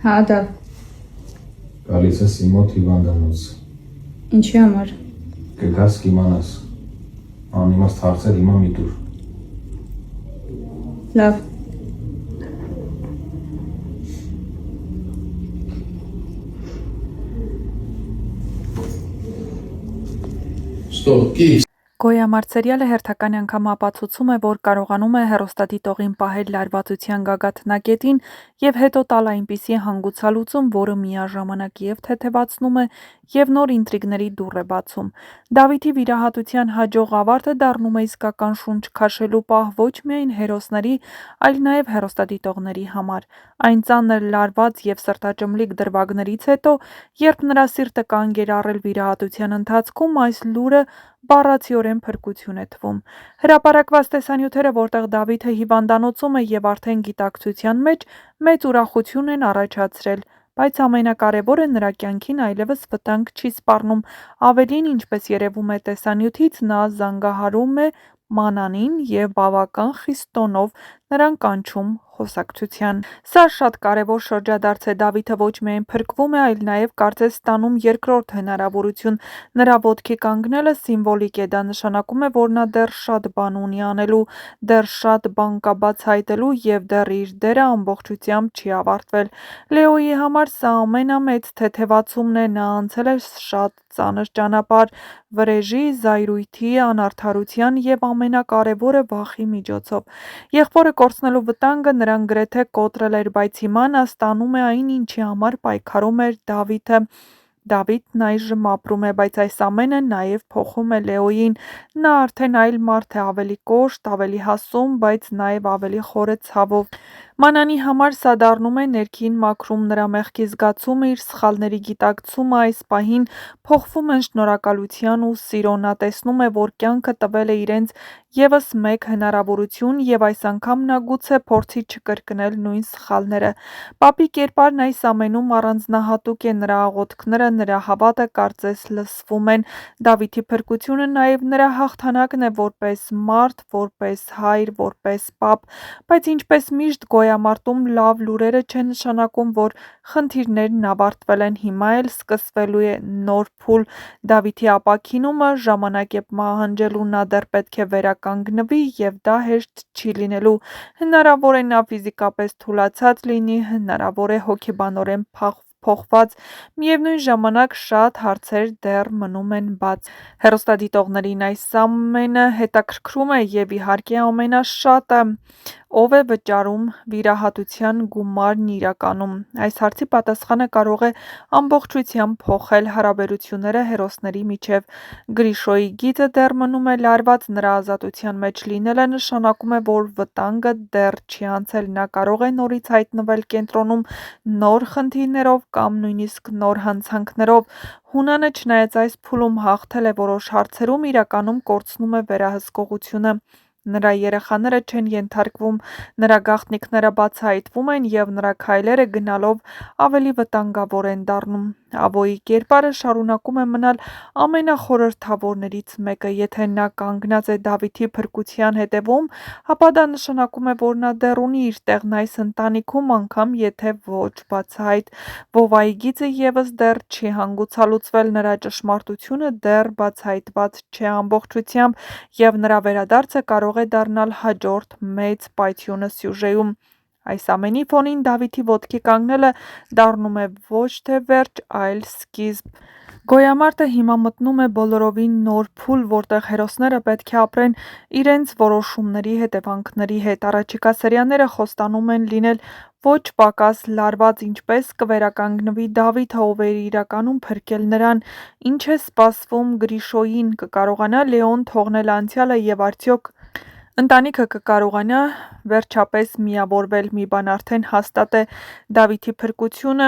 Հա, դա։ Գալիս ես իմ մոտ հիվանդանոց։ Ինչի համար։ Կգաս կիմանաս։ Անիմաստ հարցեր հիմա մի տուր։ Լավ։ Ստոպ, կից։ Գոյամարտ սերիալը հերթական անգամ ապացուցում է, որ կարողանում է հեռուստադիտողին պահել լարվածության գագաթնակետին և հետո տալ այնպիսի հանգուցալուծում, որը միաժամանակ և թեթևացնում է, և նոր ինտրիգների դուռ է բացում։ Դավիթի վիրահատության հաջող ավարտը դառնում է իսկական շունչ քաշելու պահ ոչ միայն հերոսների, այլ նաև հեռուստադիտողների համար։ Այն ծանր լարված և սրտաճմլիկ դրվագներից հետո, երբ նրա սիրտը կանգ էր առել վիրահատության ընթացքում, այս լուրը բառացիորեն փրկություն է թվում։ Հրապարակված տեսանյութերը, որտեղ Դավիթը հիվանդանոցում է և արդեն գիտակցության մեջ, մեծ ուրախություն են առաջացրել, բայց ամենակարևորը նրա կյանքին այլևս վտանգ չի սպառնում, ավելին, ինչպես երևում է տեսանյութից, նա զանգահարում է Մանանին և բավական խիստ տոնով նրան կանչում խոսակցության։ Սա շատ կարևոր շրջադարձ է, Դավիթը ոչ միայն փրկվում է, այլ նաև կարծես ստանում երկրորդ հնարավորություն։ Նրա ոտքի կանգնելը սիմվոլիկ է, դա նշանակում է, որ նա դեռ շատ բան ունի անելու, դեռ շատ բան կա բացահայտելու և դեռ իր դերը ամբողջությամբ չի ավարտվել։ Լեոյի համար սա ամենամեծ թեթևացումն է, նա անցել է շատ ծանր ճանապարհ՝ վրեժի, զայրույթի, անարդարության և ամենակարևորը՝ վախի միջոցով։ Եղբորը կորցնելու վտանգը նրան գրեթե կոտրել էր, բայց հիմա նա ստանում է այն, ինչի համար պայքարում էր Դավիթը։ Դավիթն այժմ ապրում է, բայց այս ամենը նաև փոխում է Լեոյին։ Նա արդեն այլ մարդ է, ավելի կոշտ, ավելի հասուն, բայց նաև ավելի խորը ցավով։ Մանանի համար սա դառնում է ներքին մաքրում, նրա մեղքի զգացումը, իր սխալների գիտակցումը այս պահին փոխվում են շնորհակալության ու սիրո։ Նա տեսնում է, որ կյանքը տվել է իրենց ևս մեկ հնարավորություն, և այս անգամ նա գուցե փորձի չկրկնել նույն սխալները։ Պապի կերպարն այս ամենում առանձնահատուկ է, նրա աղոթքները, նրա հավատը կարծես լսվում են։ Դավիթի փրկությունը նաև նրա հաղթանակն է որպես մարդ, որպես հայր, որպես պապ։ Բայց ինչպես միշտ Գոյամարտում լավ լուրերը չեն նշանակում, որ խնդիրներն ավարտվել են, հիմա էլ սկսվելու է նոր փուլ։ Դավիթի ապաքինումը ժամանակ է պահանջելու, նա դեռ պետք է վերականգնվի, և դա հեշտ չի լինելու։ Հնարավոր է նա ֆիզիկապես թուլացած լինի, հնարավոր է հոգեբանորեն փոխված, միևնույն ժամանակ շատ հարցեր դեռ մնում են բաց։ Հեռուստադիտողներին այս ամենը հետաքրքրում է, և իհարկե ամենաշատը՝ ով է վճարում վիրահատության գումարն իրականում։ Այս հարցի պատասխանը կարող է ամբողջությամբ փոխել հարաբերությունները հերոսների միջև։ Գրիշոյի գիծը դեռ մնում է լարված, նրա ազատության մեջ լինելը նշանակում է, որ վտանգը դեռ չի անցել, նա կարող է նորից հայտնվել կենտրոնում նոր խնդիրներով կամ նույնիսկ նոր հանցանքներով։ Հունանը, չնայած այս փուլում հաղթել է որոշ հարցերում, իրականում կորցնում է վերահսկողությունը։ Նրա երեխաները չեն ենթարկվում, նրա գաղտնիքները բացահայտվում են, և նրա քայլերը գնալով ավելի վտանգավոր են դառնում։ Ավոյի կերպարը շարունակում է մնալ ամենախորհրդավորներից մեկը։ Եթե նա կանգնած է Դավիթի փրկության հետևում, ապա դա նշանակում է, որ նա դեռ ունի իր տեղն այս ընտանիքում, անգամ եթե ոչ բացահայտ։ Վովայի գիծը ևս դեռ չի հանգուցալուծվել, նրա ճշմարտությունը դեռ բացահայտված չէ ամբողջությամբ, և նրա վերադարձը կարող է դառնալ հաջորդ մեծ պայթյունը սյուժեում։ Այս ամենի ֆոնին Դավիթի ոտքի կանգնելը դառնում է ոչ թե վերջ, այլ սկիզբ։ Գոյամարտը հիմա մտնում է բոլորովին նոր փուլ, որտեղ հերոսները պետք է ապրեն իրենց որոշումների հետևանքների հետ։ Առաջիկա սերիաները խոստանում են լինել ոչ պակաս լարված, ինչպես կվերականգնվի Դավիթը, ով էր իրականում փրկել նրան, ինչ է սպասվում Գրիշոյին, կկարողանա Լեոն թողնել անցյալը, և արդյոք ընտանիքը կկարողանա վերջապես միավորվել։ Մի բան արդեն հաստատ է՝ Դավիթի փրկությունը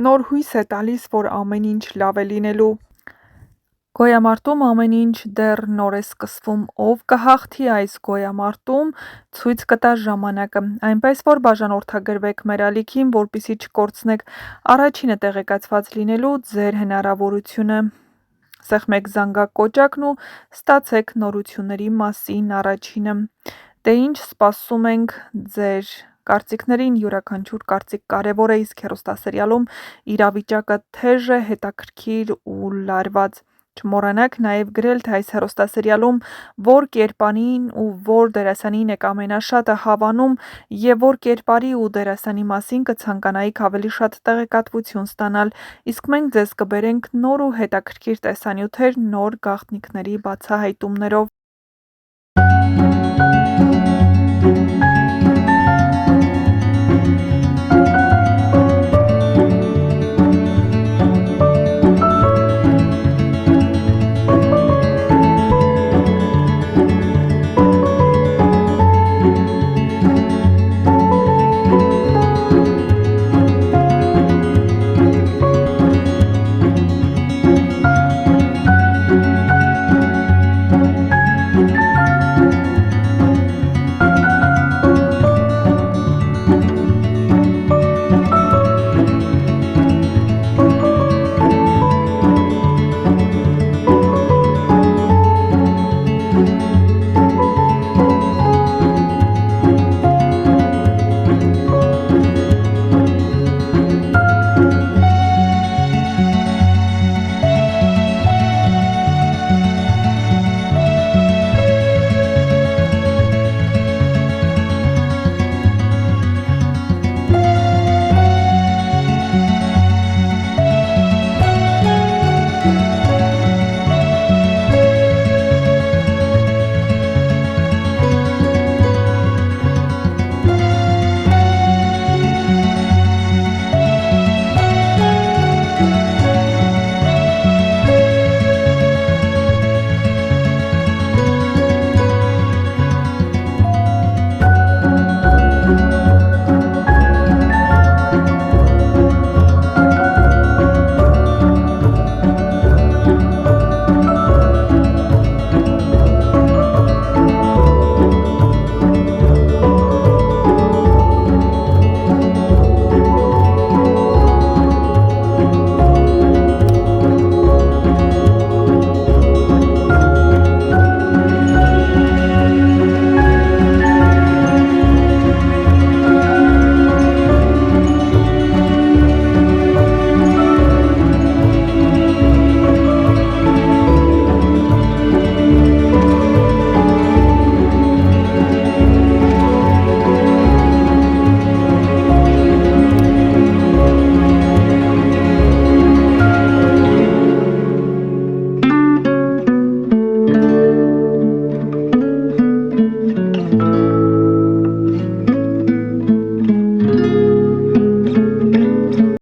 նոր հույս է տալիս, որ ամեն ինչ լավ է լինելու։ Գոյամարտում ամեն ինչ դեռ նոր է սկսվում։ Ով կհաղթի այս գոյամարտում, ցույց կտա ժամանակը։ Այնպես որ բաժանորդագրվեք մեր ալիքին, որպեսզի չկորցնեք առաջինը տեղեկացված լինելու ձեր հնարավորությունը։ Սեղմեք զանգակոճակն ու ստացեք նորությունների մասին առաջինը։ Դե ինչ սպասում ենք ձեր Կարծիքներին յուրաքանչյուր կարծիք կարևոր է, իսկ հեռուստասերիալում իրավիճակը թեժ է, հետաքրքիր ու լարված։ Չմոռանաք նաև գրել, թե այս հեռուստասերիալում որ կերպարին ու որ դերասանին եք ամենաշատը հավանում և որ կերպարի ու դերասանի մասին կցանկանայիք ավելի շատ տեղեկատվություն ստանալ, իսկ մենք ձեզ կբերենք նոր ու հետաքրքիր տեսանյութեր նոր գաղտնիքների բացահայտումներով։